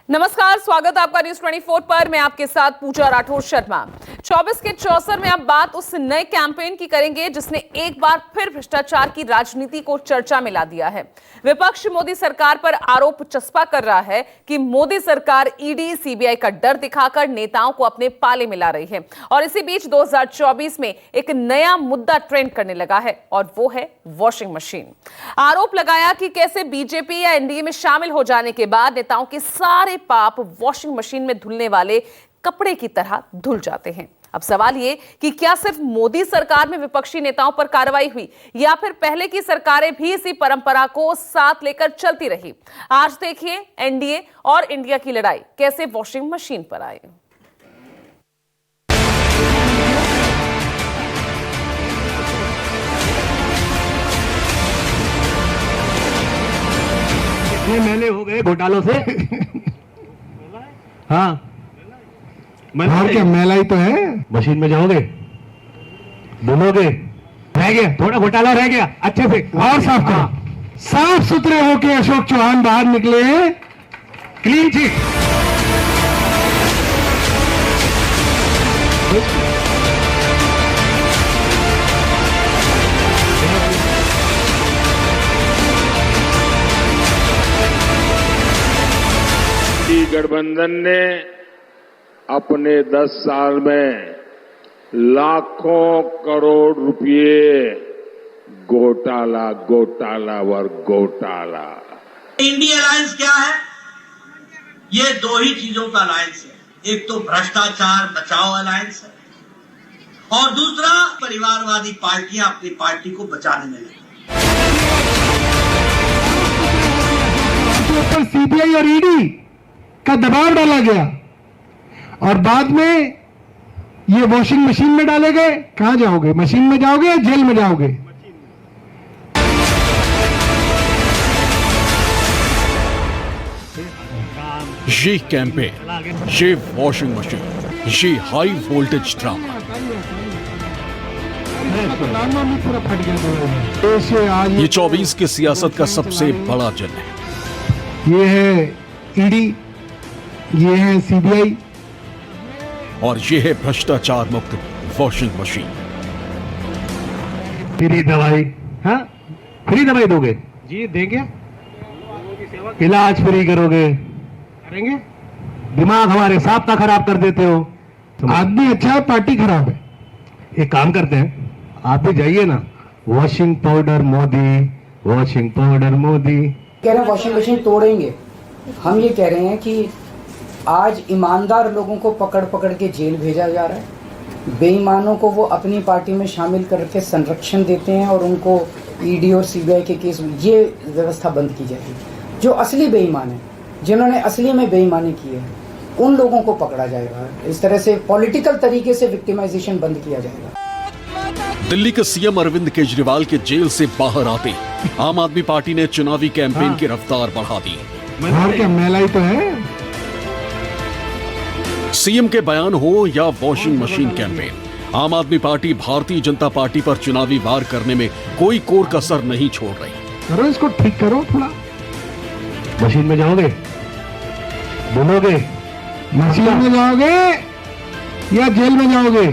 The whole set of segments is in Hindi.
नमस्कार, स्वागत आपका न्यूज 24 पर। मैं आपके साथ पूजा राठौर शर्मा। 24 के चौसर में अब बात उस नए कैंपेन की करेंगे जिसने एक बार फिर भ्रष्टाचार की राजनीति को चर्चा में ला दिया है। विपक्ष मोदी सरकार पर आरोप चस्पा कर रहा है कि मोदी सरकार ईडी सीबीआई का डर दिखाकर नेताओं को अपने पाले में ला रही है। और इसी बीच 2024 में एक नया मुद्दा ट्रेंड करने लगा है और वो है वॉशिंग मशीन। आरोप लगाया कि कैसे बीजेपी या एनडीए में शामिल हो जाने के बाद नेताओं के सारे पाप वॉशिंग मशीन में धुलने वाले कपड़े की तरह धुल जाते हैं। अब सवाल ये कि क्या सिर्फ मोदी सरकार में विपक्षी नेताओं पर कार्रवाई हुई या फिर पहले की सरकारें भी इसी परंपरा को साथ लेकर चलती रही। आज देखिए एनडीए और इंडिया की लड़ाई कैसे वॉशिंग मशीन पर आई। कितने मेले हो गए घोटालों से। हाँ, और क्या मेला ही तो है। मशीन में जाओगे, धुलोगे, रह गया थोड़ा घोटाला रह गया, अच्छे से और साफ करो। साफ सुथरे होके अशोक चौहान बाहर निकले, क्लीन चिट। गठबंधन ने अपने 10 साल में लाखों करोड़ रुपए घोटाला व घोटाला। इंडिया अलायंस क्या है? ये दो ही चीजों का अलायंस है। एक तो भ्रष्टाचार बचाओ अलायंस है और दूसरा परिवारवादी पार्टियां अपनी पार्टी को बचाने में लगी। ऊपर सीबीआई और ईडी का दबाव डाला गया और बाद में ये वॉशिंग मशीन में डाले गए। कहां जाओगे? मशीन में जाओगे या जेल में जाओगे? ये कैंपेन, ये वॉशिंग मशीन, ये हाई वोल्टेज ड्रामा। ये 24 की सियासत का सबसे बड़ा जन है। ये है ईडी, ये है सीबीआई और ये है भ्रष्टाचार मुक्त वॉशिंग मशीन। फ्री दवाई, हाँ फ्री दवाई दोगे जी? देंगे। इलाज फ्री करोगे, करेंगे। दिमाग हमारे साहब का खराब कर देते हो। आदमी अच्छा है, पार्टी खराब है। एक काम करते हैं, आप भी जाइए ना, washing powder Modi, washing powder Modi. कह रहे हैं वॉशिंग मशीन तोड़ेंगे। हम ये कह रहे हैं कि आज ईमानदार लोगों को पकड़ पकड़ के जेल भेजा जा रहा है, बेईमानों को वो अपनी पार्टी में शामिल करके संरक्षण देते हैं और उनको ईडी और सीबीआई के केस में ये व्यवस्था बंद की जाएगी। जो असली बेईमान है, जिन्होंने असली में बेईमानी की है, उन लोगों को पकड़ा जाएगा। इस तरह से पॉलिटिकल तरीके से विक्टिमाइजेशन बंद किया जाएगा। दिल्ली के सीएम अरविंद केजरीवाल के जेल से बाहर आते आम आदमी पार्टी ने चुनावी कैंपेन की रफ्तार बढ़ा दी। और क्या मेला ही तो है। सीएम के बयान हो या वॉशिंग मशीन कैंपेन, आम आदमी पार्टी भारतीय जनता पार्टी पर चुनावी वार करने में कोई कोर कसर नहीं छोड़ रही। करो इसको, ठीक करो थोड़ा। मशीन में जाओगे, धुलोगे, मशीन में जाओगे या जेल में जाओगे?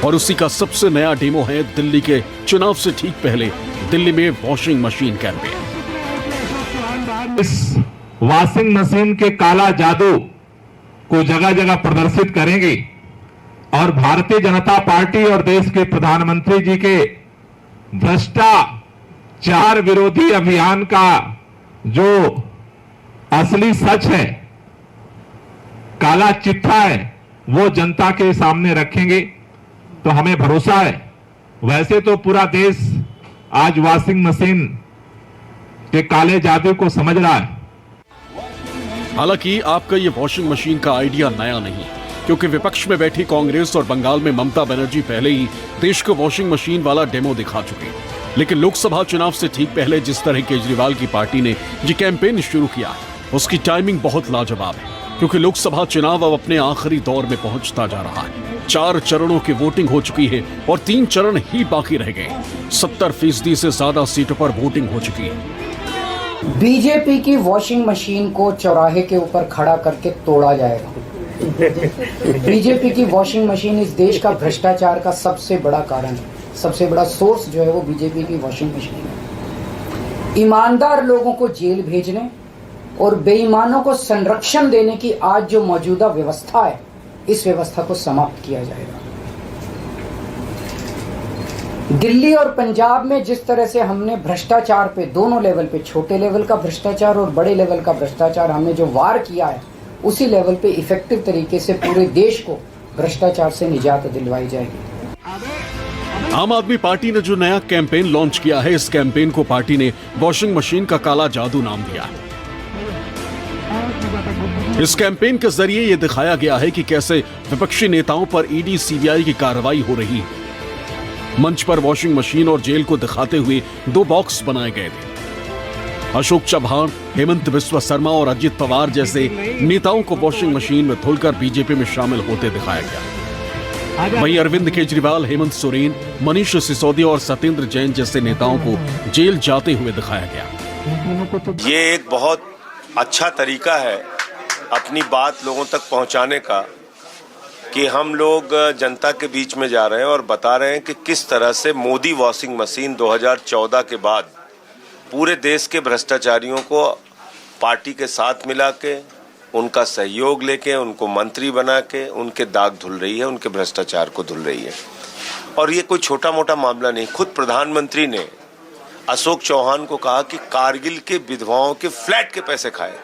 और उसी का सबसे नया डेमो है दिल्ली के चुनाव से ठीक पहले दिल्ली में वॉशिंग मशीन कैंपेन। इस वॉशिंग मशीन के काला जादू को जगह जगह प्रदर्शित करेंगे और भारतीय जनता पार्टी और देश के प्रधानमंत्री जी के भ्रष्टाचार विरोधी अभियान का जो असली सच है, काला चिट्ठा है, वो जनता के सामने रखेंगे। तो हमें भरोसा है, वैसे तो पूरा देश आज वॉशिंग मशीन के काले जादू को समझ रहा है। हालांकि आपका ये वॉशिंग मशीन का आइडिया नया नहीं, क्योंकि विपक्ष में बैठी कांग्रेस और बंगाल में ममता बनर्जी पहले ही देश को वॉशिंग मशीन वाला डेमो दिखा चुके। लेकिन लोकसभा चुनाव से ठीक पहले जिस तरह केजरीवाल की पार्टी ने ये कैंपेन शुरू किया, उसकी टाइमिंग बहुत लाजवाब है, क्योंकि लोकसभा चुनाव अब अपने आखिरी दौर में पहुंचता जा रहा है। 4 चरणों की वोटिंग हो चुकी है और 3 चरण ही बाकी रह गए। 70% से ज्यादा सीटों पर वोटिंग हो चुकी है। बीजेपी की वॉशिंग मशीन को चौराहे के ऊपर खड़ा करके तोड़ा जाएगा। बीजेपी की वॉशिंग मशीन इस देश का भ्रष्टाचार का सबसे बड़ा कारण है, सबसे बड़ा सोर्स जो है वो बीजेपी की वॉशिंग मशीन है। ईमानदार लोगों को जेल भेजने और बेईमानों को संरक्षण देने की आज जो मौजूदा व्यवस्था है, इस व्यवस्था को समाप्त किया जाएगा। दिल्ली और पंजाब में जिस तरह से हमने भ्रष्टाचार पे दोनों लेवल पे, छोटे लेवल का भ्रष्टाचार और बड़े लेवल का भ्रष्टाचार हमने जो वार किया है, उसी लेवल पे इफेक्टिव तरीके से पूरे देश को भ्रष्टाचार से निजात दिलवाई जाएगी। आम आदमी पार्टी ने जो नया कैंपेन लॉन्च किया है, इस कैंपेन को पार्टी ने वॉशिंग मशीन का काला जादू नाम दिया है। इस कैंपेन के जरिए यह दिखाया गया है कि कैसे विपक्षी नेताओं पर ईडी सीबीआई की कार्रवाई हो रही है। मंच पर वॉशिंग मशीन और जेल को दिखाते हुए 2 बॉक्स बनाए गए थे। अशोक चव्हाण, हेमंत बिस्वा शर्मा और अजित पवार जैसे नेताओं को वॉशिंग मशीन में धुलकर बीजेपी में शामिल होते दिखाया गया। वहीं अरविंद केजरीवाल, हेमंत सोरेन, मनीष सिसोदिया और सत्येंद्र जैन जैसे नेताओं को जेल जाते हुए दिखाया गया। ये एक बहुत अच्छा तरीका है अपनी बात लोगों तक पहुंचाने का कि हम लोग जनता के बीच में जा रहे हैं और बता रहे हैं कि किस तरह से मोदी वॉशिंग मशीन 2014 के बाद पूरे देश के भ्रष्टाचारियों को पार्टी के साथ मिला के, उनका सहयोग लेके, उनको मंत्री बना के उनके दाग धुल रही है, उनके भ्रष्टाचार को धुल रही है। और ये कोई छोटा मोटा मामला नहीं। खुद प्रधानमंत्री ने अशोक चौहान को कहा कि कारगिल के विधवाओं के फ्लैट के पैसे खाए।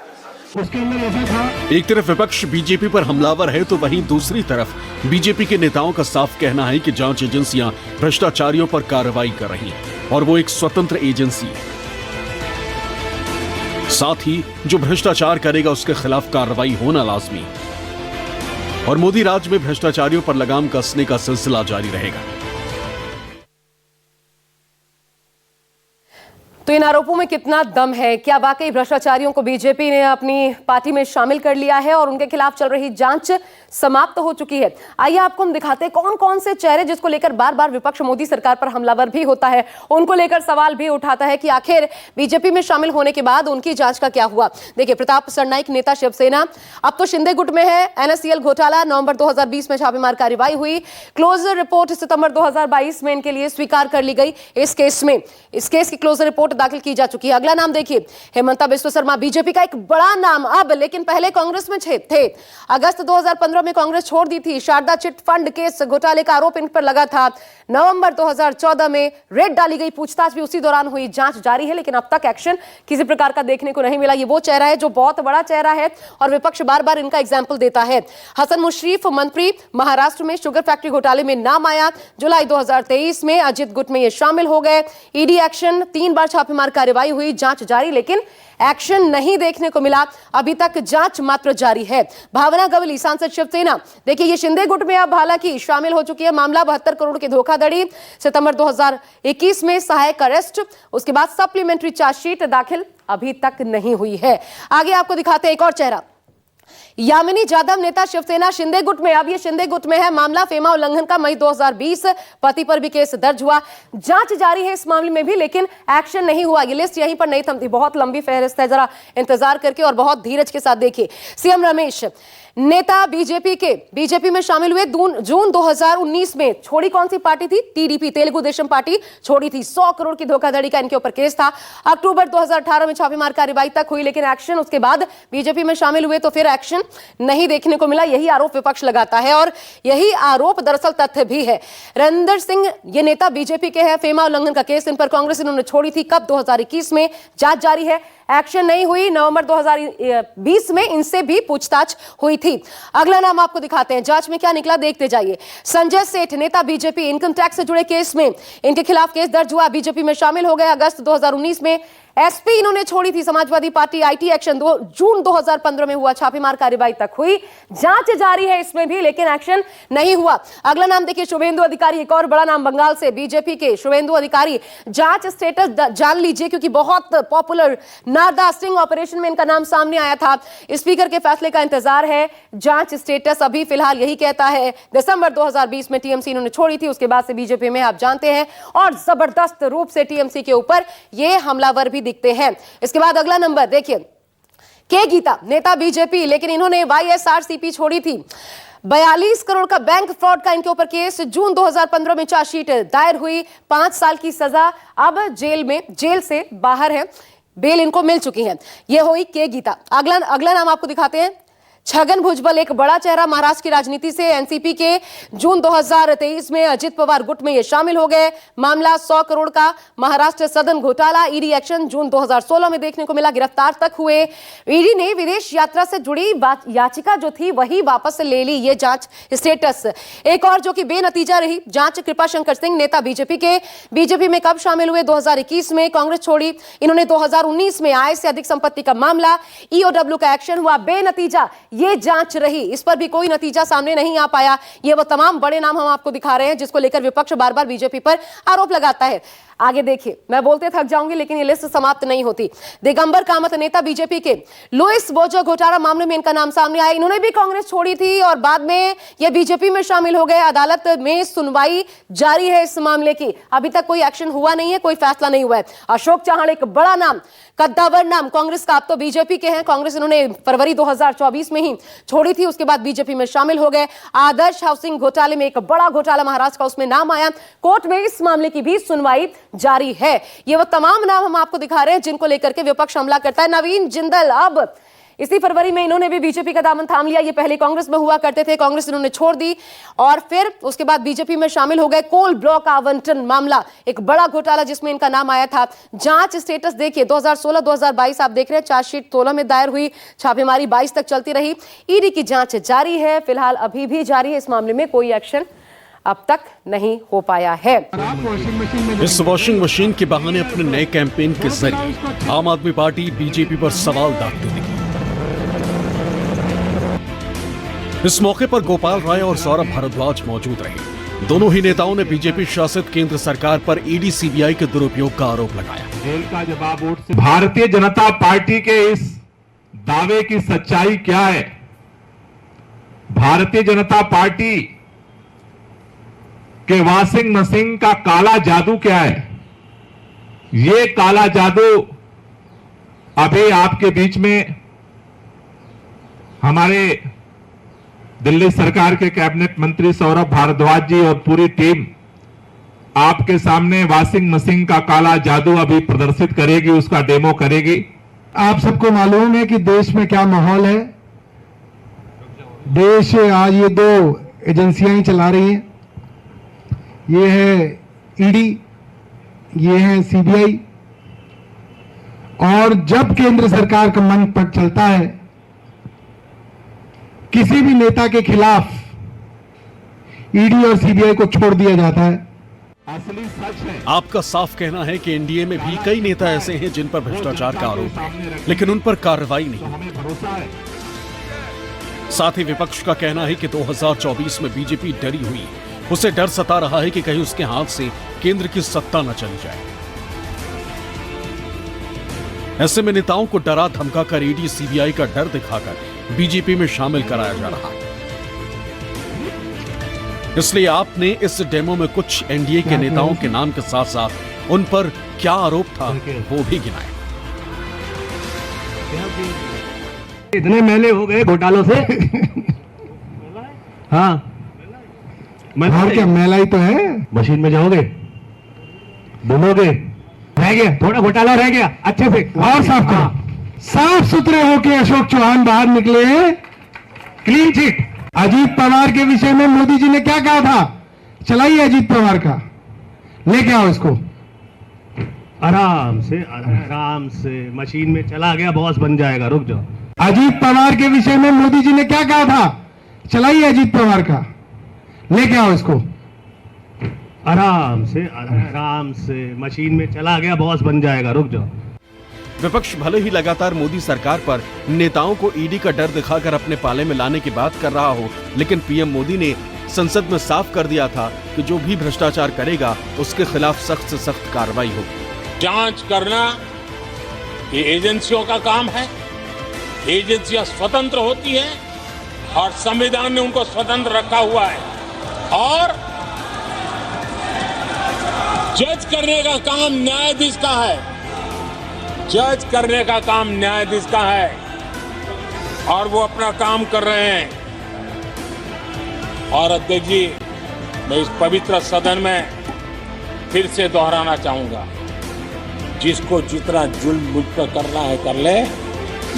उसके अंदर ऐसा था, एक तरफ विपक्ष बीजेपी पर हमलावर है तो वहीं दूसरी तरफ बीजेपी के नेताओं का साफ कहना है कि जांच एजेंसियां भ्रष्टाचारियों पर कार्रवाई कर रही हैं और वो एक स्वतंत्र एजेंसी है। साथ ही जो भ्रष्टाचार करेगा उसके खिलाफ कार्रवाई होना लाजमी है और मोदी राज में भ्रष्टाचारियों पर लगाम कसने का सिलसिला जारी रहेगा। तो इन आरोपों में कितना दम है? क्या वाकई भ्रष्टाचारियों को बीजेपी ने अपनी पार्टी में शामिल कर लिया है और उनके खिलाफ चल रही जांच समाप्त हो चुकी है? आइए आपको हम दिखाते हैं कौन कौन से चेहरे जिसको लेकर बार बार विपक्ष मोदी सरकार पर हमलावर भी होता है, उनको लेकर सवाल भी उठाता है कि आखिर बीजेपी में शामिल होने के बाद उनकी जांच का क्या हुआ। देखिए, प्रताप सरनाईक, नेता शिवसेना, अब तो शिंदे गुट में है। एनएससीएल घोटाला, नवंबर 2020 में छापेमार कार्रवाई हुई। क्लोजर रिपोर्ट सितंबर 2022 में इनके लिए स्वीकार कर ली गई। इस केस की क्लोजर रिपोर्ट दाखिल की जा चुकी है। अगला नाम देखिए, हेमंता बिस्वा शर्मा, बीजेपी का एक बड़ा नाम अब, लेकिन पहले कांग्रेस में थे। अगस्त 2015 में कांग्रेस छोड़ दी थी। शारदा चिट फंड केस घोटाले का आरोप इन पर लगा था। नवंबर 2014 में रेड डाली गई, पूछताछ भी उसी दौरान हुई। जांच जारी है, लेकिन अब तक एक्शन किसी प्रकार का देखने को नहीं मिला। ये वो चेहरा है जो बहुत बड़ा चेहरा है और विपक्ष बार बार इनका एग्जाम्पल देता है। हसन मुशर्रफ, मंत्री, महाराष्ट्र में शुगर फैक्ट्री घोटाले में नाम आया। जुलाई 2023 में अजित गुट में ये शामिल हो गए। ईडी एक्शन, 3 बार छापेमार कार्रवाई हुई, जांच जारी, लेकिन एक्शन नहीं देखने को मिला। अभी तक जांच मात्र जारी है। भावना गवली, सांसद शिवसेना, देखिए ये शिंदे गुट में अब हालांकि शामिल हो चुकी है। मामला 72 करोड़ की धोखाधड़ी, सितंबर 2021 में सहायक अरेस्ट, उसके बाद सप्लीमेंट्री चार्जशीट दाखिल अभी तक नहीं हुई है। आगे आपको दिखाते हैं एक और चेहरा, यामिनी जाधव, नेता शिवसेना, शिंदे गुट में। अब ये शिंदे गुट में है। मामला फेमा उल्लंघन का, मई 2020, पति पर भी केस दर्ज हुआ। जांच जारी है इस मामले में भी, लेकिन एक्शन नहीं हुआ। ये लिस्ट यहीं पर नहीं थमती, बहुत लंबी फहरिस्त है। जरा इंतजार करके और बहुत धीरज के साथ देखिए। सीएम रमेश, नेता बीजेपी में शामिल हुए जून 2019 में। छोड़ी कौन सी पार्टी थी? टीडीपी, तेलुगु देशम पार्टी छोड़ी थी। 100 करोड़ की धोखाधड़ी का इनके ऊपर केस था। अक्टूबर 2018 में छापेमार कार्रवाई तक हुई, लेकिन एक्शन, उसके बाद बीजेपी में शामिल हुए तो फिर एक्शन नहीं देखने को मिला। यही आरोप विपक्ष लगाता है और यही आरोप दरअसल तथ्य भी है। रविंदर सिंह, ये नेता बीजेपी के हैं। फेमा उल्लंघन का केस इन पर कांग्रेस इन्होंने छोड़ी थी। कब? 2021 में। जांच जारी है, एक्शन नहीं हुई। नवंबर 2020 में इनसे भी पूछताछ हुई थी। अगला नाम आपको दिखाते हैं, जांच में क्या निकला देखते जाइए। संजय सेठ, नेता बीजेपी, इनकम टैक्स से जुड़े केस में इनके खिलाफ केस दर्ज हुआ। बीजेपी में शामिल हो गए। अगस्त 2019 में एसपी इन्होंने छोड़ी थी। समाजवादी पार्टी, आईटी एक्शन, जून 2015 में हुआ। छापेमार कार्रवाई तक हुई। जांच जारी है इसमें भी, लेकिन एक्शन नहीं हुआ। अगला नाम देखिए, शुभेंदु अधिकारी, एक और बड़ा नाम, बंगाल से, बीजेपी के शुभेंदु अधिकारी। जांच स्टेटस जान लीजिए, क्योंकि बहुत पॉपुलर नारदा स्टिंग ऑपरेशन में इनका नाम सामने आया था। स्पीकर के फैसले का इंतजार है। जांच स्टेटस अभी फिलहाल यही कहता है। दिसंबर 2020 में टीएमसी इन्होंने छोड़ी थी, उसके बाद से बीजेपी में आप जानते हैं, और जबरदस्त रूप से टीएमसी के ऊपर ये हमलावर भी दिखते हैं। इसके बाद अगला नंबर देखिए, के गीता, नेता बीजेपी, लेकिन इन्होंने वाईएसआरसीपी छोड़ी थी। 42 करोड़ का बैंक फ्रॉड का इनके ऊपर केस, जून 2015 में चार्जशीट दायर हुई, 5 साल की सजा, अब जेल से बाहर है, बेल इनको मिल चुकी है। यह हुई के गीता। अगला नाम आपको दिखाते हैं, छगन भुजबल, एक बड़ा चेहरा महाराष्ट्र की राजनीति से। एनसीपी के जून 2023 में अजित पवार गुट में ये शामिल हो गए। मामला 100 करोड़ का महाराष्ट्र सदन घोटाला, ईडी एक्शन जून 2016 में देखने को मिला, गिरफ्तार तक हुए। ईडी ने विदेश यात्रा से जुड़ी याचिका जो थी वही वापस ले ली, ये जांच स्टेटस। एक और जो कि बेनतीजा रही जांच, कृपाशंकर सिंह, नेता बीजेपी के, बीजेपी में कब शामिल हुए, 2021 में कांग्रेस छोड़ी इन्होंने, 2019 में आय से अधिक संपत्ति का मामला, ईओडब्ल्यू का एक्शन हुआ, बेनतीजा ये जांच रही, इस पर भी कोई नतीजा सामने नहीं आ पाया। ये वो तमाम बड़े नाम हम आपको दिखा रहे हैं जिसको लेकर विपक्ष बार बार बीजेपी पर आरोप लगाता है। आगे देखिए, मैं बोलते थक जाऊंगी लेकिन ये लिस्ट समाप्त नहीं होती। दिगंबर कामत, नेता बीजेपी के, लुइस बोजो घोटाला मामले में इनका नाम सामने आया। इन्होंने भी कांग्रेस छोड़ी थी और बाद में ये बीजेपी में शामिल हो गए। अदालत में सुनवाई जारी है इस मामले की, अभी तक कोई एक्शन हुआ नहीं है, कोई फैसला नहीं हुआ है। अशोक चव्हाण, एक बड़ा नाम, कद्दावर नाम, कांग्रेस का, अब तो बीजेपी के हैं। कांग्रेस इन्होंने फरवरी 2024 में ही छोड़ी थी, उसके बाद बीजेपी में शामिल हो गए। आदर्श हाउसिंग घोटाले में, एक बड़ा घोटाला महाराष्ट्र का, उसमें नाम आया, कोर्ट में इस मामले की भी सुनवाई जारी है। ये वो तमाम नाम हम आपको दिखा रहे हैं जिनको लेकर के विपक्ष हमला करता है। नवीन जिंदल, अब इसी फरवरी में इन्होंने भी बीजेपी का दामन थाम लिया। ये पहले कांग्रेस में हुआ करते थे, कांग्रेस इन्होंने छोड़ दी और फिर उसके बाद बीजेपी में शामिल हो गए। कोल ब्लॉक आवंटन मामला, एक बड़ा घोटाला जिसमें इनका नाम आया था। जांच स्टेटस देखिए, 2016-2022 आप देख रहे हैं, चार्जशीट 16 में दायर हुई, छापेमारी 22 तक चलती रही। ईडी की जांच जारी है, फिलहाल अभी भी जारी है। इस मामले में कोई एक्शन अब तक नहीं हो पाया है। इस वॉशिंग मशीन के बहाने अपने नए कैंपेन के जरिए आम आदमी पार्टी बीजेपी पर सवाल दागती दिखी। इस मौके पर गोपाल राय और सौरभ भारद्वाज मौजूद रहे। दोनों ही नेताओं ने बीजेपी शासित केंद्र सरकार पर ईडी सीबीआई के दुरुपयोग का आरोप लगाया। जेल का जवाब वोट से। भारतीय जनता पार्टी के इस दावे की सच्चाई क्या है? भारतीय जनता पार्टी के वॉशिंग मशीन का काला जादू क्या है? ये काला जादू अभी आपके बीच में हमारे दिल्ली सरकार के कैबिनेट मंत्री सौरभ भारद्वाज जी और पूरी टीम आपके सामने वॉशिंग मशीन का काला जादू अभी प्रदर्शित करेगी, उसका डेमो करेगी। आप सबको मालूम है कि देश में क्या माहौल है। देश आज ये 2 एजेंसियां ही चला रही हैं, ये है ईडी, ये है सीबीआई। और जब केंद्र सरकार का मन पर चलता है, किसी भी नेता के खिलाफ ईडी और सीबीआई को छोड़ दिया जाता है। असली सच है। आपका साफ कहना है कि एनडीए में भी कई नेता ऐसे हैं जिन पर भ्रष्टाचार का आरोप है, लेकिन उन पर कार्रवाई नहीं। हमें भरोसा है। साथ ही विपक्ष का कहना है कि 2024 में बीजेपी डरी हुई है, उसे डर सता रहा है कि कहीं उसके हाथ से केंद्र की सत्ता न चली जाए। ऐसे में नेताओं को डरा धमकाकर ईडी सीबीआई का डर दिखाकर बीजेपी में शामिल कराया जा रहा है। इसलिए आपने इस डेमो में कुछ एनडीए के नेताओं के नाम के साथ साथ उन पर क्या आरोप था वो भी गिनाए। इतने मैले हो गए घोटालों से। हाँ, और क्या मेला ही तो है। मशीन में जाओगे, बोलोगे, रह गया थोड़ा घोटाला, रह गया, अच्छे से और साफ करो। साफ सुथरे होके अशोक चौहान बाहर निकले, क्लीन चिट। अजीत पवार के विषय में मोदी जी ने क्या कहा था? चलाइए अजीत पवार का, लेके आओ इसको। आराम से मशीन में चला गया, बॉस बन जाएगा, रुक जाओ। अजीत पवार के विषय में मोदी जी ने क्या कहा था? चलाइए अजीत पवार का, लेके आओ इसको। आराम से मशीन में चला गया, बॉस बन जाएगा, रुक जाओ। विपक्ष भले ही लगातार मोदी सरकार पर नेताओं को ईडी का डर दिखाकर अपने पाले में लाने की बात कर रहा हो, लेकिन पीएम मोदी ने संसद में साफ कर दिया था कि जो भी भ्रष्टाचार करेगा उसके खिलाफ सख्त से सख्त कार्रवाई होगी। जांच करना ये एजेंसियों का काम है। एजेंसियां स्वतंत्र होती हैं और संविधान ने उनको स्वतंत्र रखा हुआ है, और जज करने का काम न्यायाधीश का है। जज करने का काम न्यायाधीश का है और वो अपना काम कर रहे हैं। और अध्यक्ष जी, मैं इस पवित्र सदन में फिर से दोहराना चाहूंगा, जिसको जितना जुल्म मुझ पर करना है कर ले,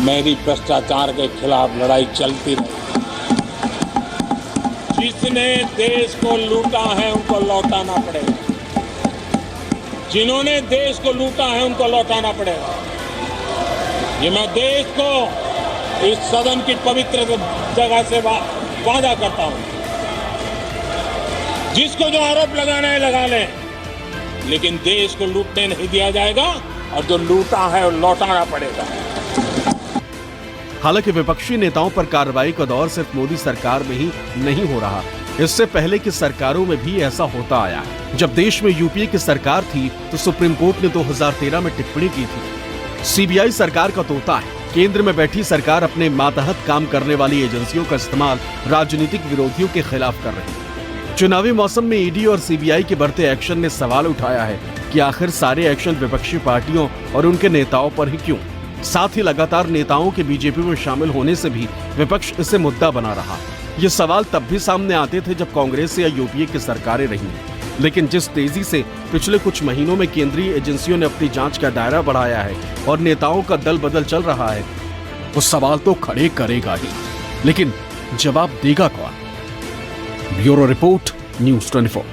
मेरी भ्रष्टाचार के खिलाफ लड़ाई चलती रहे। जिसने देश को लूटा है उनको लौटाना पड़ेगा, जिन्होंने देश को लूटा है उनको लौटाना पड़ेगा। ये मैं देश को इस सदन की पवित्र जगह से वादा करता हूं। जिसको जो आरोप लगाना है लगा लें, लेकिन देश को लूटने नहीं दिया जाएगा और जो लूटा है वो लौटाना पड़ेगा। हालांकि विपक्षी नेताओं पर कार्रवाई का दौर सिर्फ मोदी सरकार में ही नहीं हो रहा, इससे पहले की सरकारों में भी ऐसा होता आया है। जब देश में यूपीए की सरकार थी तो सुप्रीम कोर्ट ने 2013 में टिप्पणी की थी। सीबीआई सरकार का तोता है। केंद्र में बैठी सरकार अपने मातहत काम करने वाली एजेंसियों का इस्तेमाल राजनीतिक विरोधियों के खिलाफ कर रही है। चुनावी मौसम में ईडी और सीबीआई के बढ़ते एक्शन ने सवाल उठाया है कि आखिर सारे एक्शन विपक्षी पार्टियों और उनके नेताओं पर ही क्यों। साथ ही लगातार नेताओं के बीजेपी में शामिल होने से भी विपक्ष इसे मुद्दा बना रहा। ये सवाल तब भी सामने आते थे जब कांग्रेस या यूपीए की सरकारें रही, लेकिन जिस तेजी से पिछले कुछ महीनों में केंद्रीय एजेंसियों ने अपनी जांच का दायरा बढ़ाया है और नेताओं का दल बदल चल रहा है, वो सवाल तो खड़े करेगा ही, लेकिन जवाब देगा कौन? Bureau report, news 24।